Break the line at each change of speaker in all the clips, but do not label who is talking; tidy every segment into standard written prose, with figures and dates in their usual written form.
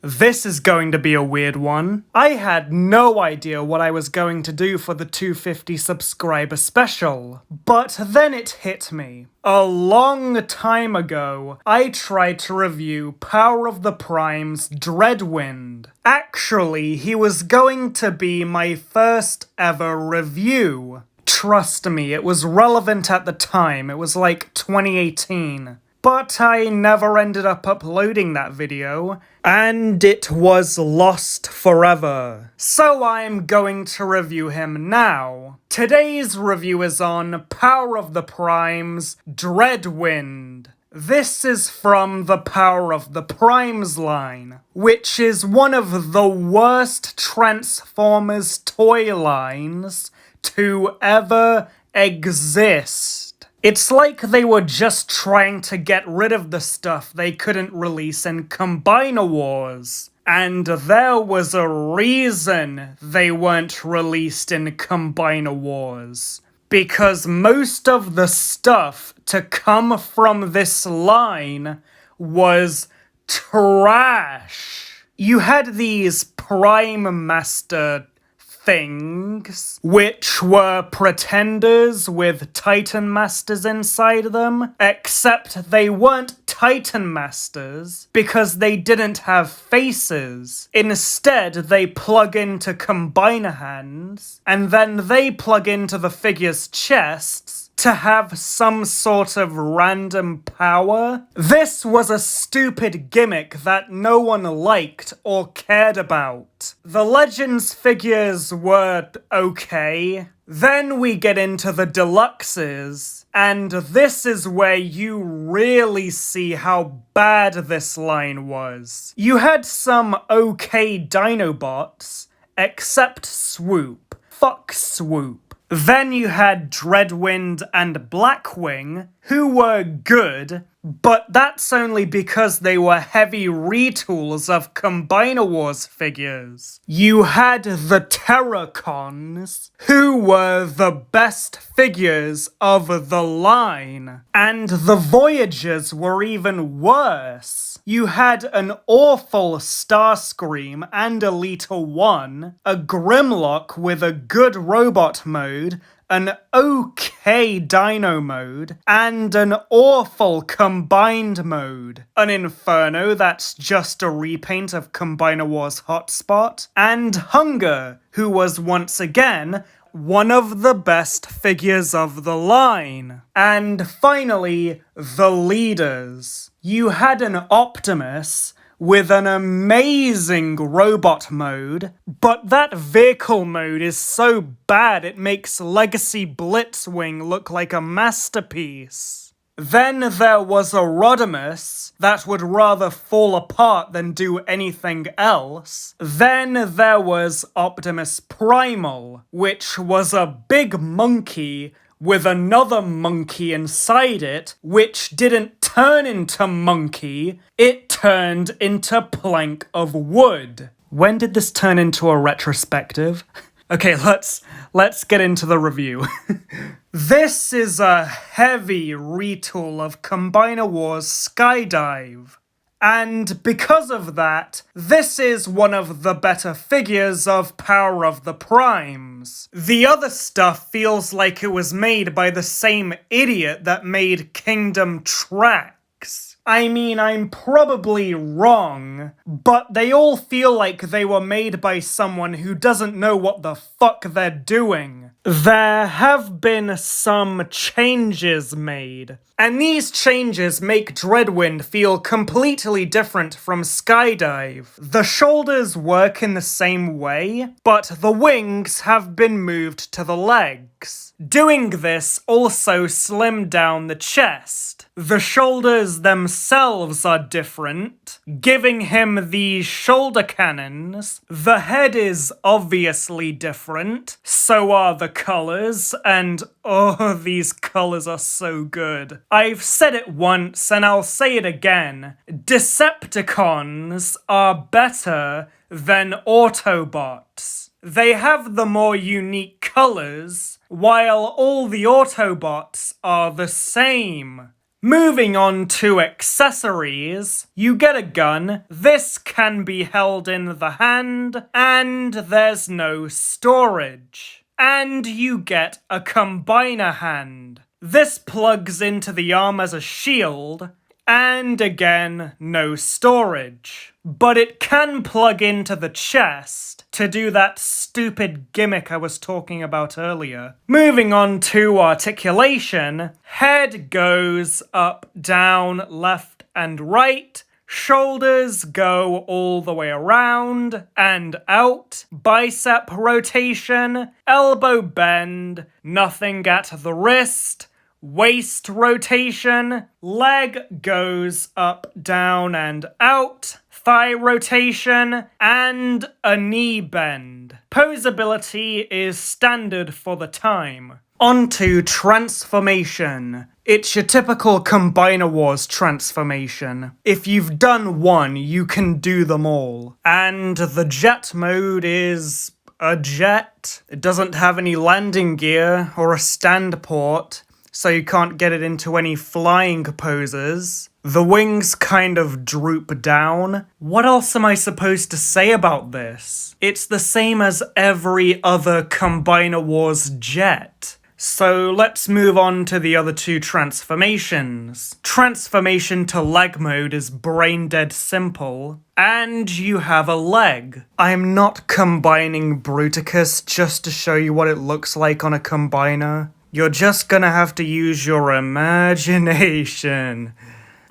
This is going to be a weird one. I had no idea what I was going to do for the 250 subscriber special, but then it hit me. A long time ago, I tried to review Power of the Primes Dreadwind. Actually, he was going to be my first ever review. Trust me, it was relevant at the time. It was like 2018. But I never ended up uploading that video, and it was lost forever. So I'm going to review him now. Today's review is on Power of the Primes Dreadwind. This is from the Power of the Primes line, which is one of the worst Transformers toy lines to ever exist. It's like they were just trying to get rid of the stuff they couldn't release in Combiner Wars. And there was a reason they weren't released in Combiner Wars. Because most of the stuff to come from this line was trash. You had these Prime Master things, which were pretenders with Titan Masters inside them, except they weren't Titan Masters because they didn't have faces. Instead, they plug into Combiner hands, and then they plug into the figure's chests to have some sort of random power. This was a stupid gimmick that no one liked or cared about. The Legends figures were okay. Then we get into the deluxes, and this is where you really see how bad this line was. You had some okay Dinobots, except Swoop. Fuck Swoop. Then you had Dreadwind and Blackwing, who were good, but that's only because they were heavy retools of Combiner Wars figures. You had the Terracons, who were the best figures of the line, and the Voyagers were even worse. You had an awful Starscream and Elita 1, a Grimlock with a good robot mode, an okay Dino mode, and an awful Combined mode. An Inferno that's just a repaint of Combiner Wars Hotspot, and Hunger, who was once again one of the best figures of the line. And finally, the leaders. You had an Optimus with an amazing robot mode, but that vehicle mode is so bad it makes Legacy Blitzwing look like a masterpiece. Then there was a Rodimus that would rather fall apart than do anything else. Then there was Optimus Primal, which was a big monkey with another monkey inside it, which didn't turn into monkey, it turned into plank of wood. When did this turn into a retrospective? Okay, let's get into the review. This is a heavy retool of Combiner Wars Skydive. And because of that, this is one of the better figures of Power of the Primes. The other stuff feels like it was made by the same idiot that made Kingdom Tracks. I mean, I'm probably wrong, but they all feel like they were made by someone who doesn't know what the fuck they're doing. There have been some changes made, and these changes make Dreadwind feel completely different from Skydive. The shoulders work in the same way, but the wings have been moved to the legs. Doing this also slimmed down the chest. The shoulders themselves are different, giving him these shoulder cannons. The head is obviously different, so are the colors, and oh, these colors are so good. I've said it once and I'll say it again. Decepticons are better than Autobots. They have the more unique colors, while all the Autobots are the same. Moving on to accessories, you get a gun, this can be held in the hand, and there's no storage. And you get a combiner hand. This plugs into the arm as a shield, and again, no storage. But it can plug into the chest to do that stupid gimmick I was talking about earlier. Moving on to articulation, head goes up, down, left, and right. Shoulders go all the way around and out. Bicep rotation, elbow bend, nothing at the wrist. Waist rotation, leg goes up, down, and out, thigh rotation, and a knee bend. Posability is standard for the time. Onto transformation. It's your typical Combiner Wars transformation. If you've done one, you can do them all. And the jet mode is a jet. It doesn't have any landing gear or a stand port, so you can't get it into any flying poses. The wings kind of droop down. What else am I supposed to say about this? It's the same as every other Combiner Wars jet. So let's move on to the other two transformations. Transformation to leg mode is brain dead simple, and you have a leg. I'm not combining Bruticus just to show you what it looks like on a combiner. You're just gonna have to use your imagination.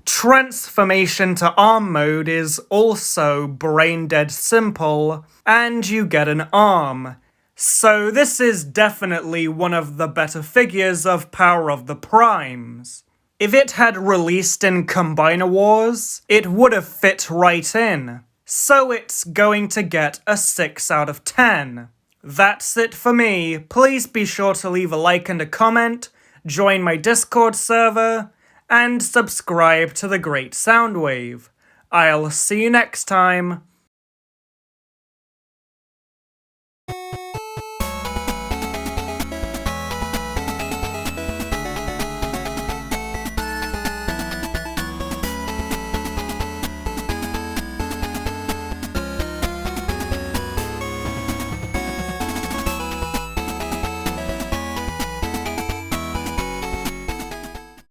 Transformation to arm mode is also brain dead simple, and you get an arm. So this is definitely one of the better figures of Power of the Primes. If it had released in Combiner Wars, it would have fit right in. So it's going to get a 6 out of 10. That's it for me. Please be sure to leave a like and a comment, join my Discord server, and subscribe to The Great Soundwave. I'll see you next time.